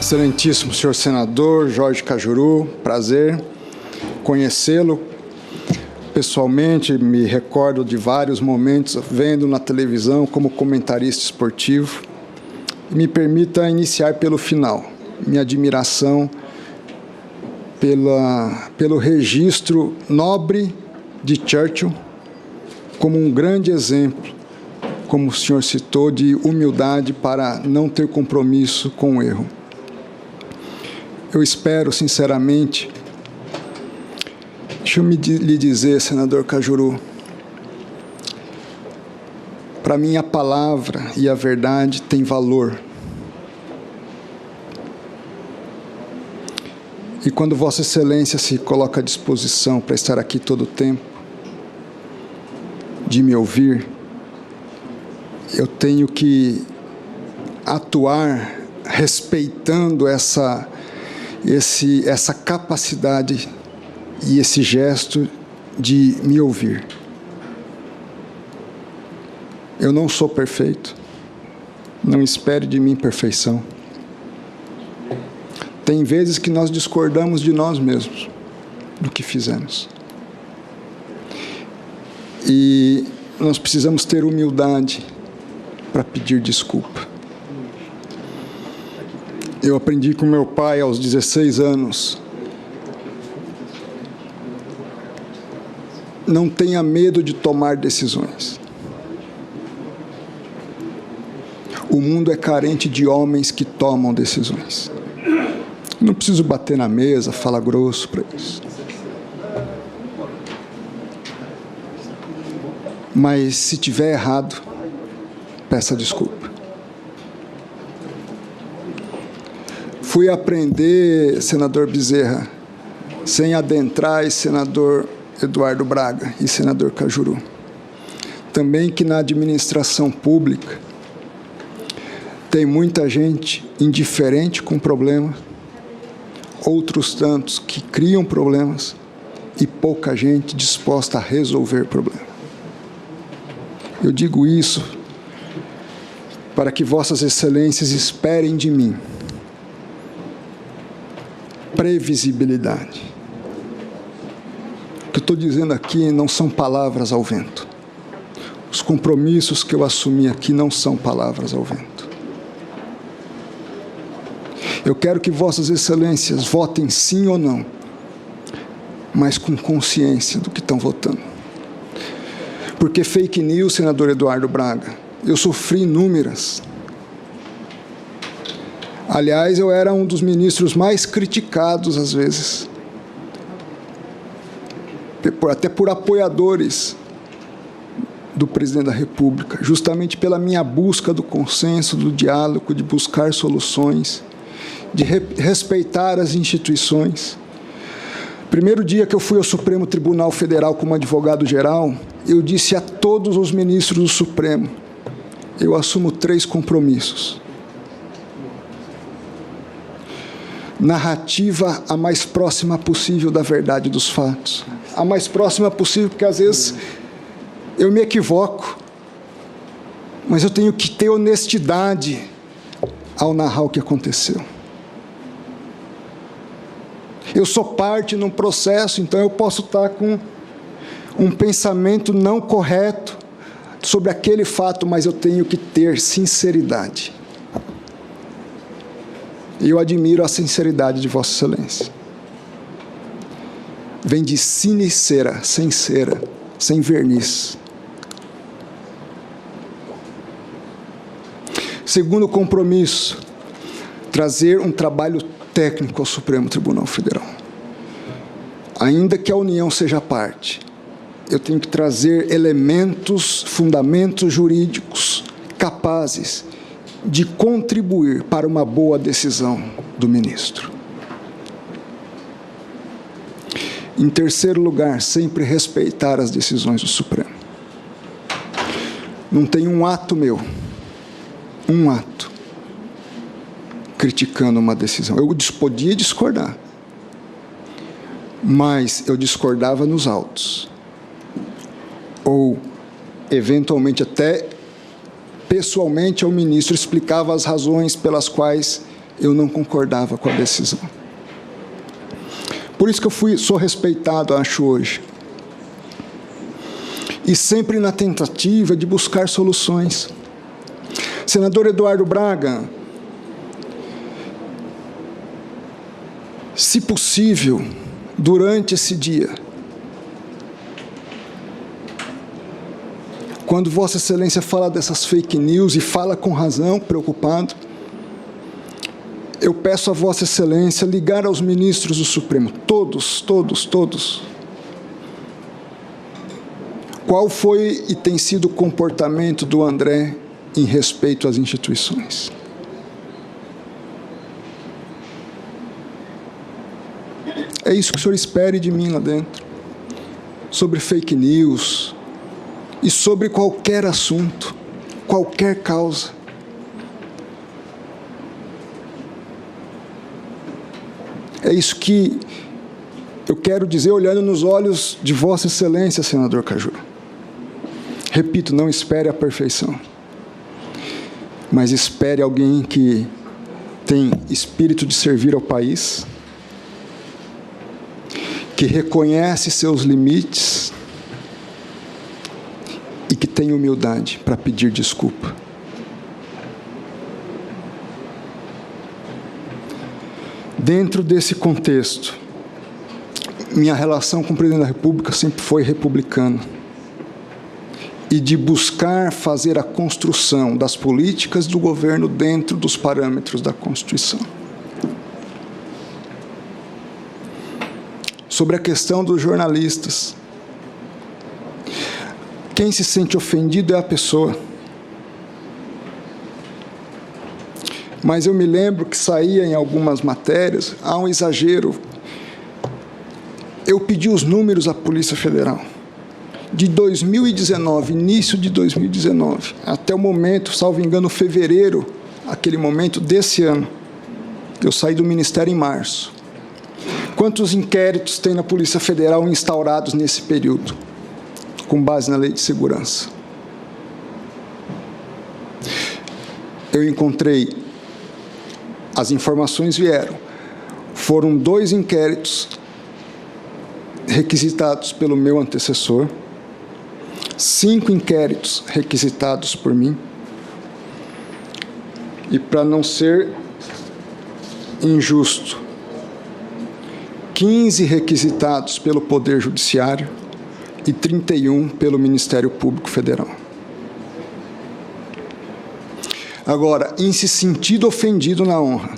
Excelentíssimo senhor senador Jorge Cajuru, prazer conhecê-lo pessoalmente. Me recordo de vários momentos vendo na televisão como comentarista esportivo. Me permita iniciar pelo final. Minha admiração pelo registro nobre de Churchill, como um grande exemplo, como o senhor citou, de humildade para não ter compromisso com o erro. Eu espero, sinceramente, deixa eu lhe dizer, senador Cajuru, para mim a palavra e a verdade têm valor. E quando Vossa Excelência se coloca à disposição para estar aqui todo o tempo, de me ouvir, eu tenho que atuar respeitando essa capacidade e esse gesto de me ouvir. Eu não sou perfeito, não espere de mim perfeição. Tem vezes que nós discordamos de nós mesmos, do que fizemos. E nós precisamos ter humildade para pedir desculpa. Eu aprendi com meu pai aos 16 anos. Não tenha medo de tomar decisões. O mundo é carente de homens que tomam decisões. Não preciso bater na mesa, falar grosso para isso. Mas se tiver errado, peça desculpa. Fui aprender, senador Bezerra, sem adentrar, senador Eduardo Braga e senador Cajuru, também que na administração pública tem muita gente indiferente com problema, outros tantos que criam problemas e pouca gente disposta a resolver problemas. Eu digo isso para que Vossas Excelências esperem de mim previsibilidade. O que eu estou dizendo aqui não são palavras ao vento. Os compromissos que eu assumi aqui não são palavras ao vento. Eu quero que Vossas Excelências votem sim ou não, mas com consciência do que estão votando. Porque fake news, senador Eduardo Braga, eu sofri inúmeras. Aliás, eu era um dos ministros mais criticados, às vezes, até por apoiadores do presidente da República, justamente pela minha busca do consenso, do diálogo, de buscar soluções, de respeitar as instituições. Primeiro dia que eu fui ao Supremo Tribunal Federal como advogado-geral, eu disse a todos os ministros do Supremo, eu assumo 3 compromissos. Narrativa a mais próxima possível da verdade dos fatos. A mais próxima possível, porque às vezes eu me equivoco, mas eu tenho que ter honestidade ao narrar o que aconteceu. Eu sou parte num processo, então eu posso estar com um pensamento não correto sobre aquele fato, mas eu tenho que ter sinceridade. E eu admiro a sinceridade de Vossa Excelência. Vem de sine cera, sem cera, sem verniz. Segundo compromisso, trazer um trabalho técnico ao Supremo Tribunal Federal. Ainda que a União seja parte, eu tenho que trazer elementos, fundamentos jurídicos capazes de contribuir para uma boa decisão do ministro. Em terceiro lugar, sempre respeitar as decisões do Supremo. Não tem um ato meu, criticando uma decisão. Eu podia discordar, mas eu discordava nos autos. Ou, eventualmente, até pessoalmente ao ministro explicava as razões pelas quais eu não concordava com a decisão. Por isso que sou respeitado, acho, hoje. E sempre na tentativa de buscar soluções. Senador Eduardo Braga, se possível, durante esse dia, quando Vossa Excelência fala dessas fake news, e fala com razão, preocupado, eu peço a Vossa Excelência ligar aos ministros do Supremo, todos, qual foi e tem sido o comportamento do André em respeito às instituições. É isso que o senhor espere de mim lá dentro, sobre fake news e sobre qualquer assunto, qualquer causa. É isso que eu quero dizer, olhando nos olhos de Vossa Excelência, senador Caju. Repito, não espere a perfeição, mas espere alguém que tem espírito de servir ao país, que reconhece seus limites e que tem humildade para pedir desculpa. Dentro desse contexto, minha relação com o presidente da República sempre foi republicana e de buscar fazer a construção das políticas do governo dentro dos parâmetros da Constituição. Sobre a questão dos jornalistas, quem se sente ofendido é a pessoa. Mas eu me lembro que saía em algumas matérias, há um exagero. Eu pedi os números à Polícia Federal. De 2019, início de 2019, até o momento, salvo engano, fevereiro, aquele momento desse ano, eu saí do Ministério em março. Quantos inquéritos tem na Polícia Federal instaurados nesse período, com base na Lei de Segurança? Eu encontrei, as informações vieram, foram 2 inquéritos requisitados pelo meu antecessor, 5 inquéritos requisitados por mim, e, para não ser injusto, 15 requisitados pelo Poder Judiciário e 31 pelo Ministério Público Federal. Agora, em se sentido ofendido na honra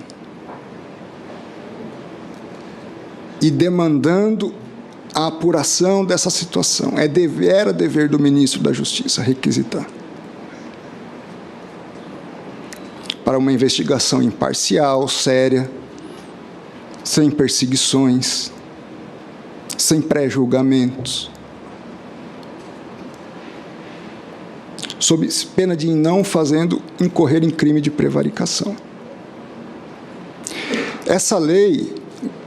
e demandando a apuração dessa situação, era dever do ministro da Justiça requisitar para uma investigação imparcial, séria, sem perseguições, sem pré-julgamentos, sob pena de não fazendo incorrer em crime de prevaricação. Essa lei,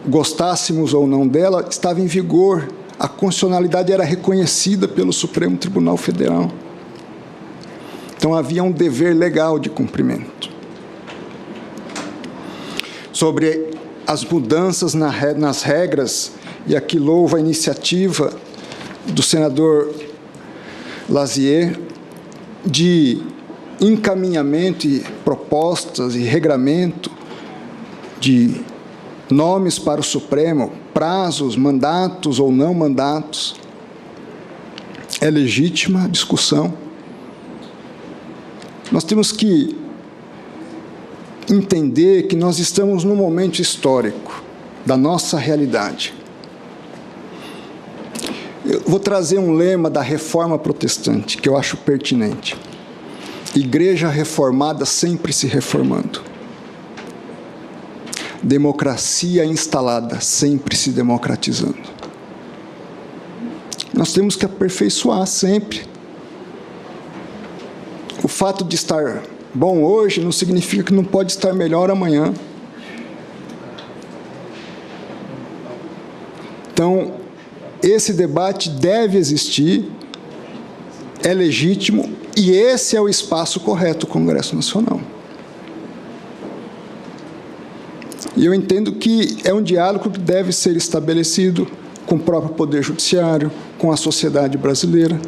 gostássemos ou não dela, estava em vigor, a constitucionalidade era reconhecida pelo Supremo Tribunal Federal. Então havia um dever legal de cumprimento. Sobre as mudanças nas regras, e aqui louvo a iniciativa do senador Lazier, de encaminhamento e propostas e regramento de nomes para o Supremo, prazos, mandatos ou não mandatos. É legítima a discussão. Nós temos que entender que nós estamos num momento histórico da nossa realidade. Eu vou trazer um lema da Reforma Protestante, que eu acho pertinente. Igreja reformada sempre se reformando. Democracia instalada, sempre se democratizando. Nós temos que aperfeiçoar sempre. O fato de estar bom hoje não significa que não pode estar melhor amanhã. Então, esse debate deve existir, é legítimo, e esse é o espaço correto, o Congresso Nacional. E eu entendo que é um diálogo que deve ser estabelecido com o próprio Poder Judiciário, com a sociedade brasileira.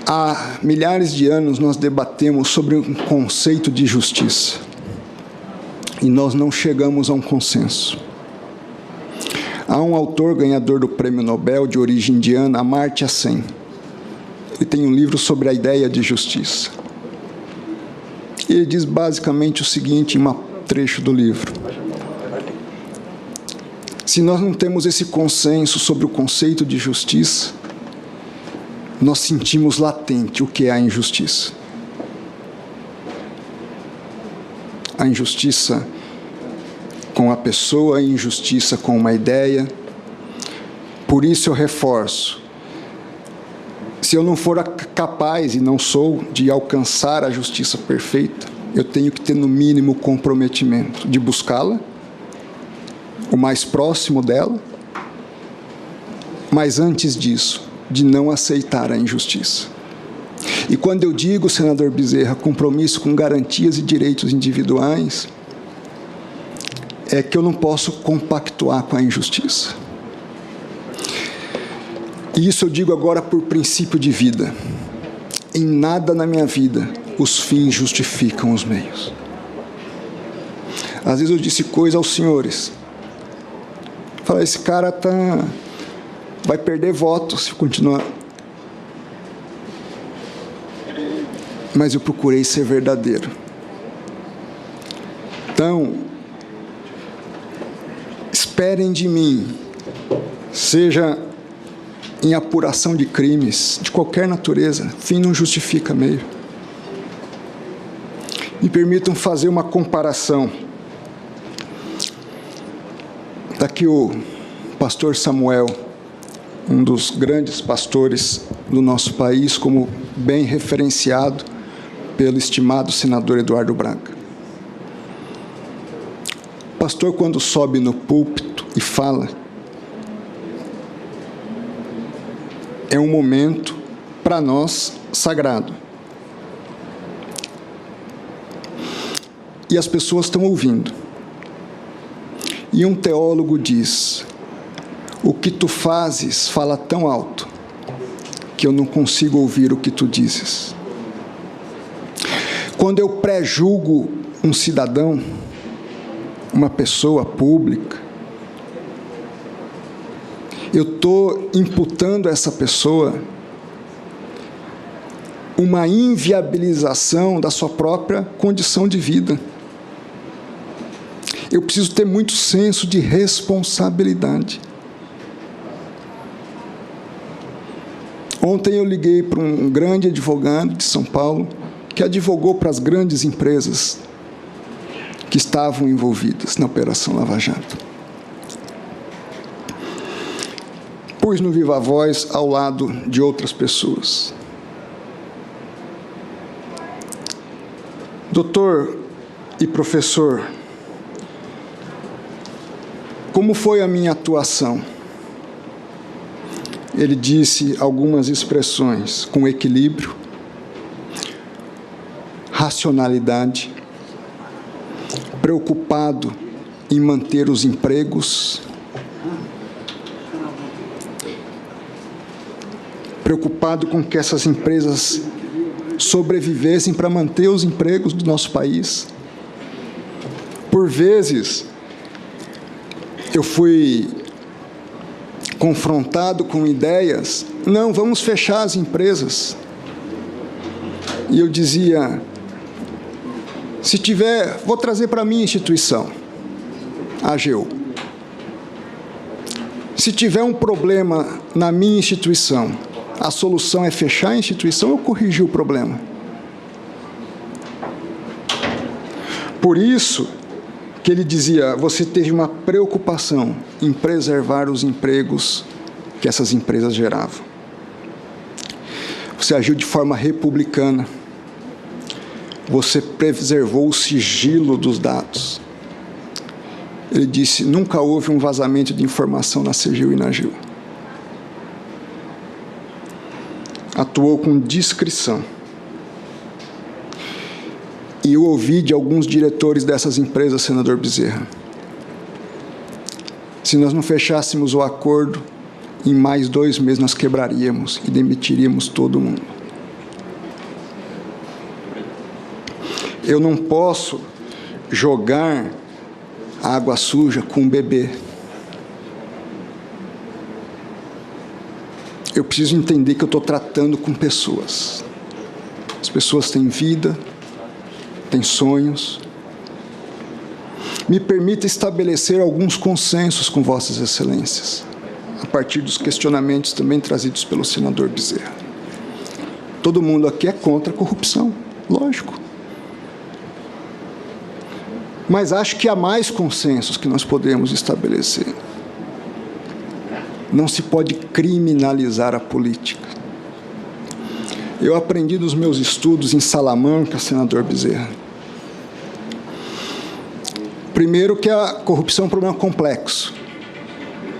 Há milhares de anos nós debatemos sobre um conceito de justiça e nós não chegamos a um consenso. Há um autor ganhador do Prêmio Nobel de origem indiana, Amartya Sen. Ele tem um livro sobre a ideia de justiça. Ele diz basicamente o seguinte em um trecho do livro: se nós não temos esse consenso sobre o conceito de justiça, nós sentimos latente o que é a injustiça. A injustiça com a pessoa, a injustiça com uma ideia. Por isso eu reforço: se eu não for capaz, e não sou, de alcançar a justiça perfeita, eu tenho que ter, no mínimo, comprometimento de buscá-la, o mais próximo dela, mas antes disso, de não aceitar a injustiça. E quando eu digo, senador Bezerra, compromisso com garantias e direitos individuais, é que eu não posso compactuar com a injustiça. E isso eu digo agora por princípio de vida. Em nada na minha vida os fins justificam os meios. Às vezes eu disse coisa aos senhores. Falei, esse cara vai perder votos se continuar. Mas eu procurei ser verdadeiro. Então, esperem de mim, seja em apuração de crimes, de qualquer natureza, fim não justifica meio. Me permitam fazer uma comparação. Está aqui o pastor Samuel, um dos grandes pastores do nosso país, como bem referenciado pelo estimado senador Eduardo Braga. O pastor, quando sobe no púlpito e fala, é um momento, para nós, sagrado. E as pessoas estão ouvindo. E um teólogo diz: o que tu fazes fala tão alto que eu não consigo ouvir o que tu dizes. Quando eu pré-julgo um cidadão, uma pessoa pública, eu estou imputando a essa pessoa uma inviabilização da sua própria condição de vida. Eu preciso ter muito senso de responsabilidade. Ontem eu liguei para um grande advogado de São Paulo, que advogou para as grandes empresas que estavam envolvidas na Operação Lava Jato. Pus no Viva Voz ao lado de outras pessoas. Doutor e professor, como foi a minha atuação? Ele disse algumas expressões com equilíbrio, racionalidade, preocupado em manter os empregos, preocupado com que essas empresas sobrevivessem para manter os empregos do nosso país. Por vezes, eu fui confrontado com ideias, não, vamos fechar as empresas. E eu dizia, se tiver, vou trazer para a minha instituição, a AGU. Se tiver um problema na minha instituição, a solução é fechar a instituição ou corrigir o problema? Por isso que ele dizia, você teve uma preocupação em preservar os empregos que essas empresas geravam. Você agiu de forma republicana. Você preservou o sigilo dos dados. Ele disse, nunca houve um vazamento de informação na CGU e na AGU. atuou com discrição. E eu ouvi de alguns diretores dessas empresas, senador Bezerra, se nós não fechássemos o acordo, em mais 2 meses nós quebraríamos e demitiríamos todo mundo. Eu não posso jogar água suja com um bebê. Eu preciso entender que eu estou tratando com pessoas. As pessoas têm vida, têm sonhos. Me permita estabelecer alguns consensos com Vossas Excelências, a partir dos questionamentos também trazidos pelo senador Bezerra. Todo mundo aqui é contra a corrupção, lógico. Mas acho que há mais consensos que nós podemos estabelecer. Não se pode criminalizar a política. Eu aprendi dos meus estudos em Salamanca, senador Bezerra. Primeiro, que a corrupção é um problema complexo.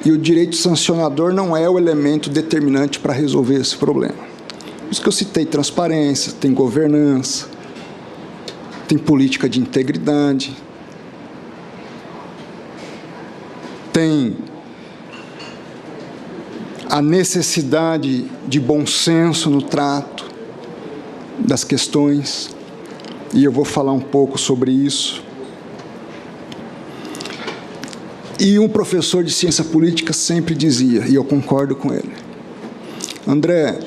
E o direito sancionador não é o elemento determinante para resolver esse problema. Por isso que eu citei transparência, tem governança, tem política de integridade, tem a necessidade de bom senso no trato das questões, e eu vou falar um pouco sobre isso. E um professor de ciência política sempre dizia, e eu concordo com ele, André,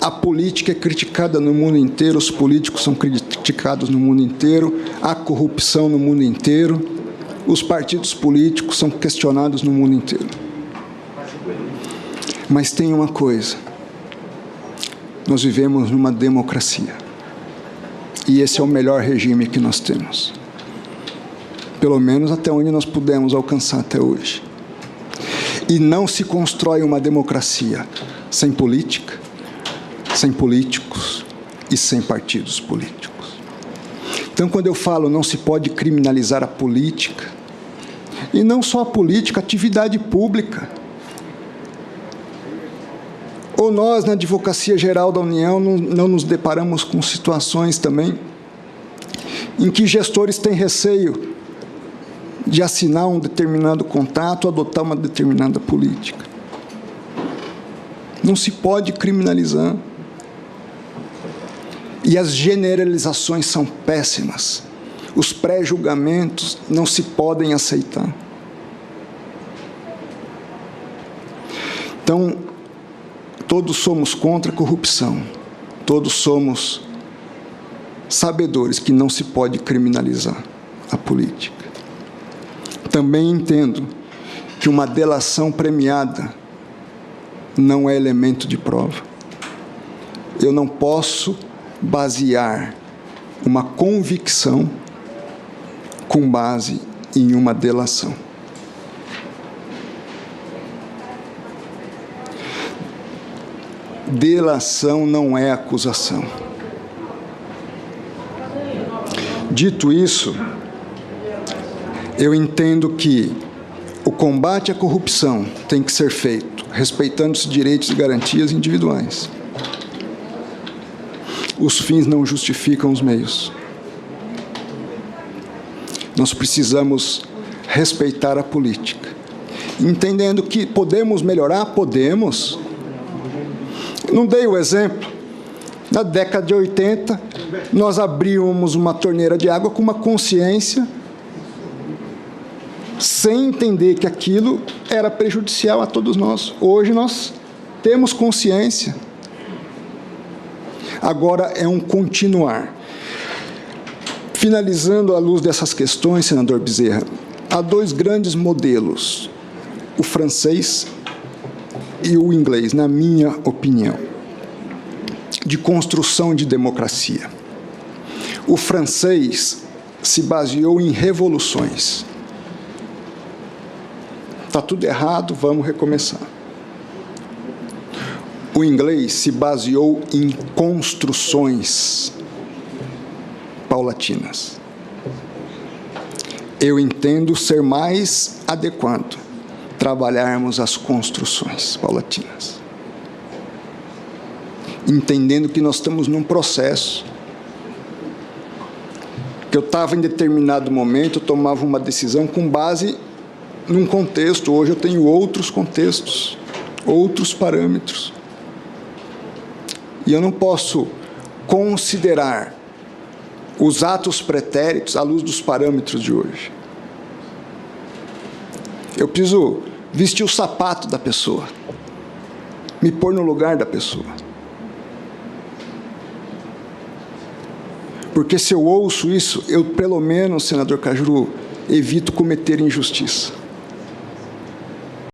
a política é criticada no mundo inteiro, os políticos são criticados no mundo inteiro, há corrupção no mundo inteiro, os partidos políticos são questionados no mundo inteiro. Mas tem uma coisa, nós vivemos numa democracia, e esse é o melhor regime que nós temos. Pelo menos até onde nós pudemos alcançar até hoje. E não se constrói uma democracia sem política, sem políticos e sem partidos políticos. Então, quando eu falo não se pode criminalizar a política, e não só a política, a atividade pública. Ou nós, na Advocacia Geral da União, não nos deparamos com situações também em que gestores têm receio de assinar um determinado contrato, adotar uma determinada política. Não se pode criminalizar. E as generalizações são péssimas. Os pré-julgamentos não se podem aceitar. Então, todos somos contra a corrupção. Todos somos sabedores que não se pode criminalizar a política. Também entendo que uma delação premiada não é elemento de prova. Eu não posso basear uma convicção com base em uma delação. Delação não é acusação. Dito isso, eu entendo que o combate à corrupção tem que ser feito respeitando os direitos e garantias individuais. Os fins não justificam os meios. Nós precisamos respeitar a política, entendendo que podemos melhorar, podemos. Não dei o exemplo. Na década de 80, nós abríamos uma torneira de água com uma consciência, sem entender que aquilo era prejudicial a todos nós. Hoje nós temos consciência. Agora é um continuar. Finalizando à luz dessas questões, senador Bezerra, há 2 grandes modelos, o francês e o inglês, na minha opinião, de construção de democracia. O francês se baseou em revoluções. Está tudo errado, vamos recomeçar. O inglês se baseou em construções paulatinas. Eu entendo ser mais adequado trabalharmos as construções paulatinas. entendendo que nós estamos num processo. Que eu estava em determinado momento, eu tomava uma decisão com base num contexto. Hoje eu tenho outros contextos, outros parâmetros. E eu não posso considerar os atos pretéritos à luz dos parâmetros de hoje. Eu preciso vestir o sapato da pessoa, me pôr no lugar da pessoa. Porque se eu ouço isso, eu, pelo menos, senador Cajuru, evito cometer injustiça.